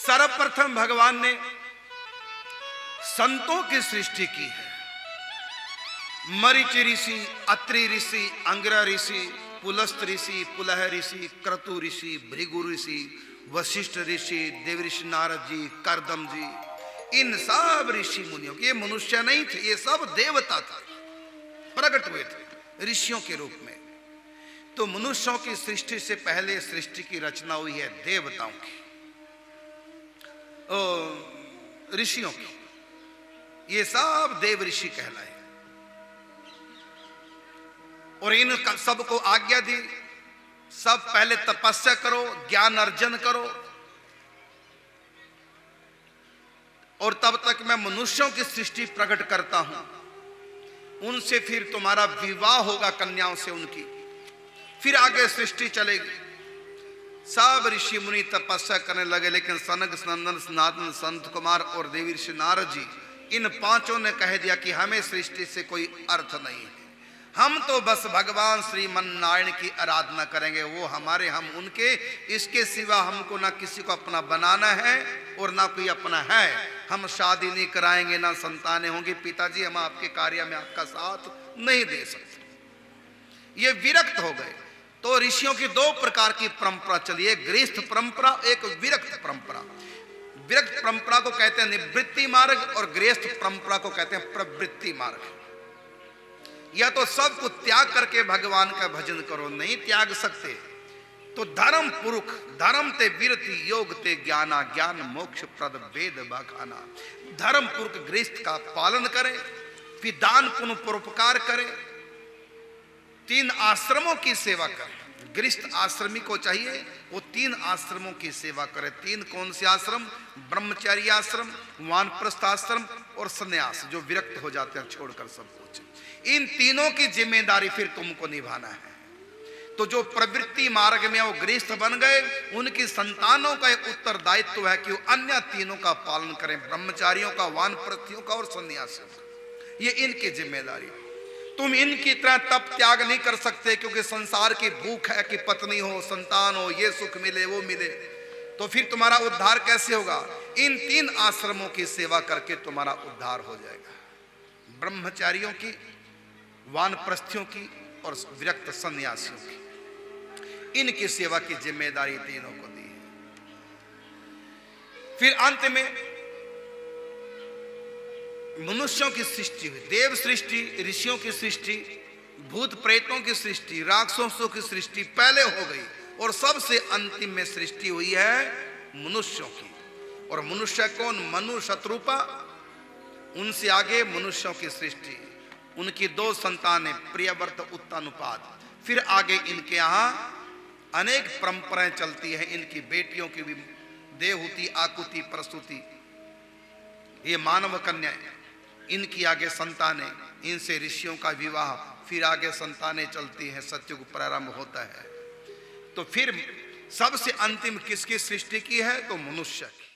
सर्वप्रथम भगवान ने संतों की सृष्टि की है। मरीचि ऋषि, अत्रि ऋषि, अंगिरा ऋषि, पुलस्त ऋषि, पुलह ऋषि, क्रतु ऋषि, भृगु ऋषि, वशिष्ठ ऋषि, देव ऋषि नारद जी, करदम जी, इन सब ऋषि मुनियों, ये मनुष्य नहीं थे, ये सब देवता थे, प्रकट हुए थे ऋषियों के रूप में। तो मनुष्यों की सृष्टि से पहले सृष्टि की रचना हुई है देवताओं की, ऋषियों की। ये सब देव ऋषि कहलाए और इन सबको आज्ञा दी, सब पहले तपस्या करो, ज्ञान अर्जन करो, और तब तक मैं मनुष्यों की सृष्टि प्रकट करता हूं, उनसे फिर तुम्हारा विवाह होगा कन्याओं से उनकी, फिर आगे सृष्टि चलेगी। सब ऋषि मुनि तपस्या करने लगे, लेकिन सनक, सनंदन, सनातन, संत कुमार और देवी ऋषि नारद जी, इन पांचों ने कह दिया कि हमें सृष्टि से कोई अर्थ नहीं है, हम तो बस भगवान श्रीमन नारायण की आराधना करेंगे, वो हमारे, हम उनके, इसके सिवा हमको ना किसी को अपना बनाना है और ना कोई अपना है। हम शादी नहीं कराएंगे, ना संतानें होंगी, पिताजी हम आपके कार्य में आपका साथ नहीं दे सकते। ये विरक्त हो गए। तो ऋषियों की दो प्रकार की परंपरा चली, एक गृहस्थ परंपरा, एक विरक्त परंपरा। विरक्त परंपरा को कहते हैं निवृत्ति मार्ग और गृहस्थ परंपरा को कहते हैं प्रवृत्ति मार्ग। या तो सब को त्याग करके भगवान का भजन करो, नहीं त्याग सकते तो धर्म पुरुष, धर्म ते विरति, योग ते ज्ञाना, ज्ञान मोक्ष प्रद वेद बखाना। धर्म पुरुष गृहस्थ का पालन करें, फिर दान पुण्य परोपकार करें, 3 आश्रमों की सेवा करें। गृहस्थ आश्रमी को चाहिए वो 3 आश्रमों की सेवा करे। 3 कौन से आश्रम? ब्रह्मचारी आश्रम, वानप्रस्थ आश्रम और सन्यास, जो विरक्त हो जाते हैं छोड़कर सब कुछ। इन तीनों की जिम्मेदारी फिर तुमको निभाना है। तो जो प्रवृत्ति मार्ग में वो गृहस्थ बन गए, उनकी संतानों का एक उत्तरदायित्व है कि वो अन्य तीनों का पालन करें, ब्रह्मचारियों का, वानप्रस्थियों का और सन्यासियों का। ये इनकी जिम्मेदारी। तुम इनकी तरह तप त्याग नहीं कर सकते, क्योंकि संसार की भूख है कि पत्नी हो, संतान हो, ये सुख मिले वो मिले, तो फिर तुम्हारा उद्धार कैसे होगा? इन 3 आश्रमों की सेवा करके तुम्हारा उद्धार हो जाएगा। ब्रह्मचारियों की, वानप्रस्थियों की और विरक्त सन्यासियों की, इनकी सेवा की जिम्मेदारी तीनों को दी है। फिर अंत में मनुष्यों की सृष्टि हुई, देव सृष्टि, ऋषियों की सृष्टि, भूत प्रेतों की सृष्टि, राक्षसों की सृष्टि पहले हो गई, और सबसे अंतिम में सृष्टि हुई है मनुष्यों की। और मनुष्य कौन? मनु शत्रुपा, उनसे आगे मनुष्यों की सृष्टि, उनकी 2 संतानें प्रियव्रत, उत्तानुपात। फिर आगे इनके यहाँ अनेक परंपराएं चलती हैं, इनकी बेटियों की भी देवहूति, आकुति, प्रसूति, ये मानव कन्याएं, इनकी आगे संतानें, इनसे ऋषियों का विवाह, फिर आगे संतानें चलती हैं, सतयुग प्रारंभ होता है। तो फिर सबसे अंतिम किसकी सृष्टि की है? तो मनुष्य की।